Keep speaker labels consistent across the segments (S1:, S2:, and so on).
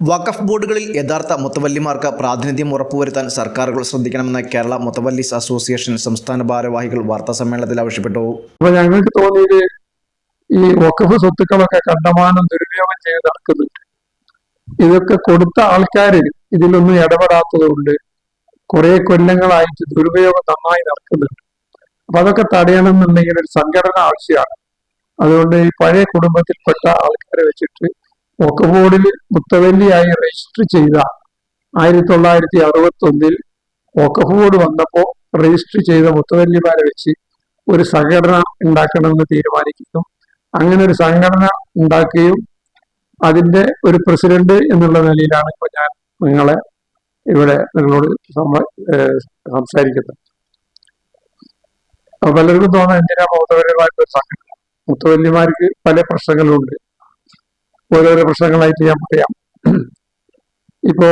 S1: വഖഫ് ബോർഡുകളിൽ യഥാർത്ഥ മുത്തവല്ലിമാർക്ക് പ്രാതിനിധ്യം ഉറപ്പുവരുത്താൻ സർക്കാരുകൾ ശ്രദ്ധിക്കണമെന്ന് കേരള മുത്തവല്ലിസ് അസോസിയേഷൻ സംസ്ഥാന ഭാരവാഹികൾ വാർത്താസമ്മേളനത്തിൽ ആവശ്യപ്പെട്ടു.
S2: അപ്പോൾ ഞങ്ങൾക്ക് തോന്നിയത് ഈ വഖഫ് സ്വത്തുക്കളൊക്കെ കണ്ടമാനം ദുരുപയോഗം ചെയ്ത് നടക്കുന്നുണ്ട്. ഇതൊക്കെ കൊടുത്ത ആൾക്കാർ ഇതിലൊന്നും ഇടപെടാത്തതുകൊണ്ട് കുറെ കൊല്ലങ്ങളായിട്ട് ദുരുപയോഗം നന്നായി നടക്കുന്നുണ്ട്. അപ്പൊ അതൊക്കെ തടയണമെന്നുണ്ടെങ്കിൽ ഒരു സംഘടന ആവശ്യമാണ്. അതുകൊണ്ട് ഈ പഴയ കുടുംബത്തിൽപ്പെട്ട ആൾക്കാരെ വെച്ചിട്ട് വഖഫ് ബോർഡിൽ മുത്തവല്ലിയായി രജിസ്റ്റർ ചെയ്ത 1961 വഖഫ് ബോർഡ് വന്നപ്പോൾ രജിസ്റ്റർ ചെയ്ത മുത്തവല്ലിമാരെ വെച്ച് ഒരു സംഘടന ഉണ്ടാക്കണമെന്ന് തീരുമാനിക്കുന്നു. അങ്ങനെ ഒരു സംഘടന ഉണ്ടാക്കുകയും അതിന്റെ ഒരു പ്രസിഡന്റ് എന്നുള്ള നിലയിലാണ് ഇപ്പൊ ഞാൻ നിങ്ങളോട് സംസാരിക്കുന്നത്. അപ്പൊ പലർക്കും തോന്നാൻ എന്തിനാ മുത്തവല്ലിമാർക്ക് ഒരു സംഘടന? മുത്തവല്ലിമാർക്ക് പല പ്രശ്നങ്ങളുണ്ട്. ഓരോരോ പ്രശ്നങ്ങളായിട്ട് ഞാൻ പറയാം. ഇപ്പോ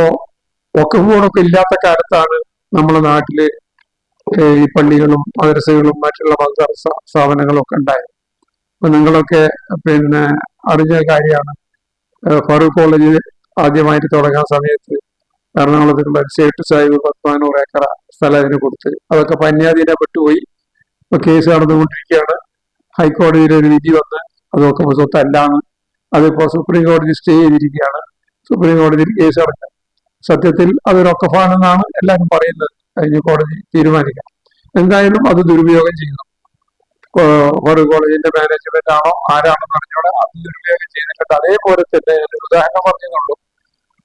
S2: വഖഫ് ബോർഡൊക്കെ ഇല്ലാത്ത കാലത്താണ് നമ്മുടെ നാട്ടില് ഈ പള്ളികളും മദ്രസകളും മറ്റുള്ള മത സ്ഥാപനങ്ങളും ഒക്കെ ഉണ്ടായത്. അപ്പൊ നിങ്ങളൊക്കെ അറിഞ്ഞ കാര്യമാണ്. ഫറൂഖ് കോളേജ് ആദ്യമായിട്ട് തുടങ്ങാൻ സമയത്ത് എറണാകുളത്തുള്ള സേട്ട് സാഹിബ് 100 ഏക്കർ സ്ഥലം അതിന് കൊടുത്ത് അതൊക്കെ പന്യാധീനപ്പെട്ടുപോയി. ഇപ്പൊ കേസ് നടന്നുകൊണ്ടിരിക്കുകയാണ്. ഹൈക്കോടതിയിൽ ഒരു വിധി വന്ന് അതൊക്കെ സ്വത്തല്ലാന്ന് അതിപ്പോ സുപ്രീം കോടതി സ്റ്റേ ചെയ്തിരിക്കുകയാണ്. സുപ്രീം കോടതിയിൽ കേസ് നടക്കുക. സത്യത്തിൽ അതൊരു വഖഫാണെന്നാണ് എല്ലാവരും പറയുന്നത്. കഴിഞ്ഞ കോടതി തീരുമാനിക്കാം. എന്തായാലും അത് ദുരുപയോഗം ചെയ്യുന്നു. ഫറൂഖ് കോളേജിന്റെ മാനേജ്മെന്റ് ആണോ ആരാണെന്ന് അറിഞ്ഞോടെ അത് ദുരുപയോഗം ചെയ്തിട്ടുണ്ട്. അതേപോലെ തന്നെ ഒരു ഉദാഹരണം പറഞ്ഞതുള്ളൂ.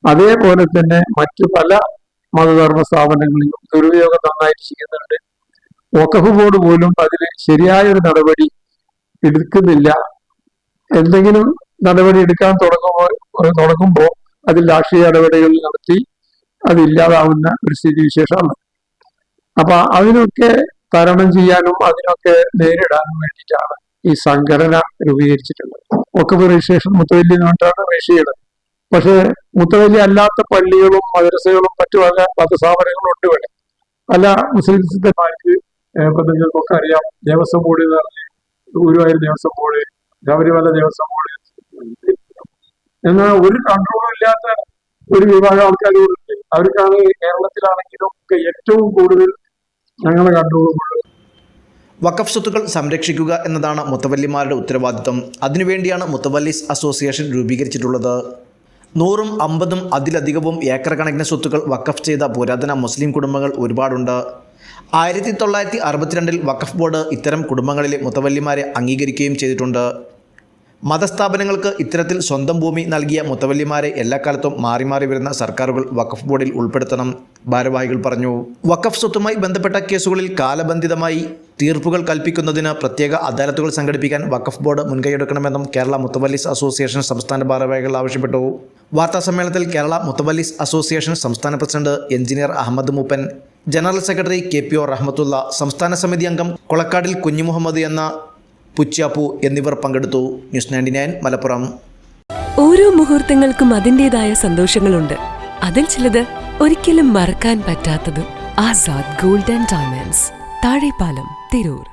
S2: അതേപോലെ തന്നെ മറ്റു പല മതധർമ്മ സ്ഥാപനങ്ങളിലും ദുരുപയോഗം നന്നായിട്ട് ചെയ്യുന്നുണ്ട്. വഖഫ് ബോർഡ് പോലും അതിൽ ശരിയായൊരു നടപടി എടുക്കുന്നില്ല. എന്തെങ്കിലും നടപടി എടുക്കാൻ തുടങ്ങുമ്പോൾ അതിൽ രാഷ്ട്രീയ നടപടികൾ നടത്തി അതില്ലാതാവുന്ന ഒരു സ്ഥിതിവിശേഷമാണ്. അപ്പൊ അതിനൊക്കെ തരണം ചെയ്യാനും അതിനൊക്കെ നേരിടാനും വേണ്ടിയിട്ടാണ് ഈ സംഘടന രൂപീകരിച്ചിട്ടുള്ളത്. വഖഫ് രജിസ്ട്രേഷൻ മുത്തവല്ലി എന്നിട്ടാണ് രജിസ്റ്റർ ചെയ്യുന്നത്. പക്ഷെ മുത്തവല്ലി അല്ലാത്ത പള്ളികളും മദ്രസകളും മറ്റു പല മതസ്ഥാപനങ്ങളും ഉണ്ട്. ഇവിടെ പല മുസ്ലിം സിദ്ധന്മാർക്ക് നിങ്ങൾക്കൊക്കെ അറിയാം. ദേവസ്വം ബോർഡ് എന്ന് പറഞ്ഞ് ഗുരുവായൂർ ദേവസ്വം ബോർഡ്, ശബരിമല ദേവസ്വം ബോർഡ്, എന്നാൽ ഒരു കൺട്രോളും ഇല്ലാത്ത ഒരു വിഭാഗം ആൾക്കാരുണ്ട്. അവർക്കാണ് കേരളത്തിലാണെങ്കിലും ഒക്കെ ഏറ്റവും കൂടുതൽ ഞങ്ങളെ കൺട്രോളുള്ളത്.
S1: വഖഫ് സ്വത്തുക്കൾ സംരക്ഷിക്കുക എന്നതാണ് മുത്തവല്ലിമാരുടെ ഉത്തരവാദിത്വം. അതിനുവേണ്ടിയാണ് മുത്തവല്ലിസ് അസോസിയേഷൻ രൂപീകരിച്ചിട്ടുള്ളത്. 100ഉം 50ഉം അതിലധികവും ഏക്കർ കണക്കിന് സ്വത്തുക്കൾ വഖഫ് ചെയ്ത പുരാതന മുസ്ലിം കുടുംബങ്ങൾ ഒരുപാടുണ്ട്. 1962 വഖഫ് ബോർഡ് ഇത്തരം കുടുംബങ്ങളിലെ മുത്തവല്ലിമാരെ അംഗീകരിക്കുകയും ചെയ്തിട്ടുണ്ട്. മതസ്ഥാപനങ്ങൾക്ക് ഇത്തരത്തിൽ സ്വന്തം ഭൂമി നൽകിയ മുത്തവല്ലിമാരെ എല്ലാ കാലത്തും മാറി മാറി വരുന്ന സർക്കാരുകൾ വഖഫ് ബോർഡിൽ ഉൾപ്പെടുത്തണം, ഭാരവാഹികൾ പറഞ്ഞു. വഖഫ് സ്വത്തുമായി ബന്ധപ്പെട്ട കേസുകളിൽ കാലബന്ധിതമായി തീർപ്പുകൾ കൽപ്പിക്കുന്നതിന് പ്രത്യേക അദാലത്തുകൾ സംഘടിപ്പിക്കാൻ വഖഫ് ബോർഡ് മുൻകൈയെടുക്കണമെന്നും കേരള മുത്തവല്ലിസ് അസോസിയേഷൻ സംസ്ഥാന ഭാരവാഹികൾ ആവശ്യപ്പെട്ടു. വാർത്താസമ്മേളനത്തിൽ കേരള മുത്തവല്ലിസ് അസോസിയേഷൻ സംസ്ഥാന president engineer Ahammed Mooppan, general secretary KPO Rahmathulla, സംസ്ഥാന സമിതി അംഗം കൊളക്കാടിൽ കുഞ്ഞുമുഹമ്മദ് എന്ന പുച്ചാപ്പു എന്നിവർ പങ്കെടുത്തു. ന്യൂസ് 99 മലപ്പുറം.
S3: ഓരോ മുഹൂർത്തങ്ങൾക്കും അതിൻ്റെതായ സന്തോഷങ്ങളുണ്ട്. അതിൽ ചിലത് ഒരിക്കലും മറക്കാൻ പറ്റാത്തതും. Azad gold and diamonds, Thazhepalam, Tirur.